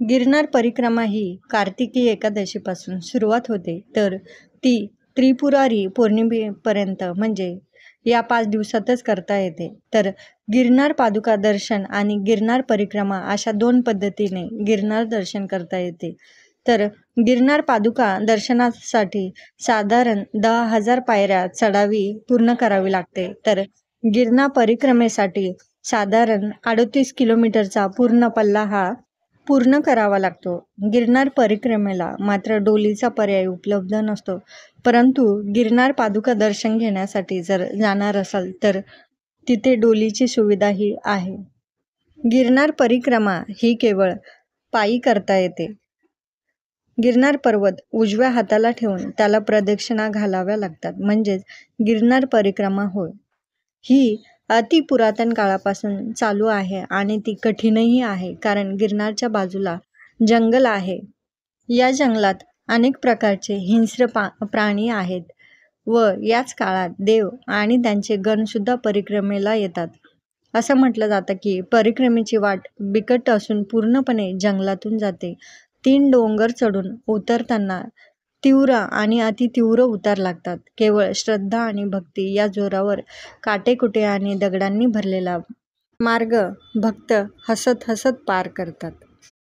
गिरनार परिक्रमा ही कार्तिकी एकादशीपासून सुरुवात होते तर ती त्रिपुरारी पौर्णिमेपर्यंत म्हणजे या 5 दिवसातच करता येते. तर गिरनार पादुका दर्शन आणि गिरनार परिक्रमा अशा 2 पद्धतीने गिरनार दर्शन करता येते. तर गिरनार पादुका दर्शनासाठी साधारण 10,000 पायऱ्या चढावी पूर्ण करावी लागते. तर गिरनार परिक्रमेसाठी साधारण 38 किलोमीटरचा पूर्ण पल्ला हा पूर्ण करावा लागतो. गिरनार परिक्रमेला मात्र डोलीचा पर्याय उपलब्ध नसतो. परंतु गिरनार पादुका दर्शन घेण्यासाठी जर जाणार असाल तर तिथे डोलीची सुविधाही आहे. गिरनार परिक्रमा ही केवळ पायी करता येते. गिरनार पर्वत उजव्या हाताला ठेवून त्याला प्रदक्षिणा घालाव्या लागतात म्हणजेच गिरनार परिक्रमा होय. ही अतिपुरातन काळापासून चालू आहे आणि ती कठीणही आहे कारण गिरनारच्या बाजूला जंगल आहे. या जंगलात अनेक प्रकारचे हिंस्र प्राणी आहेत व याच काळात देव आणि त्यांचे गणसुद्धा परिक्रमेला येतात. असं म्हटलं जातं की परिक्रमेची वाट बिकट असून पूर्णपणे जंगलातून जाते. 3 डोंगर चढून उतरताना तीव्र आणि अतितीव्र उतार लागतात. केवळ श्रद्धा आणि भक्ती या जोरावर काटेकुटे आणि दगडांनी भरलेला मार्ग भक्त हसत हसत पार करतात.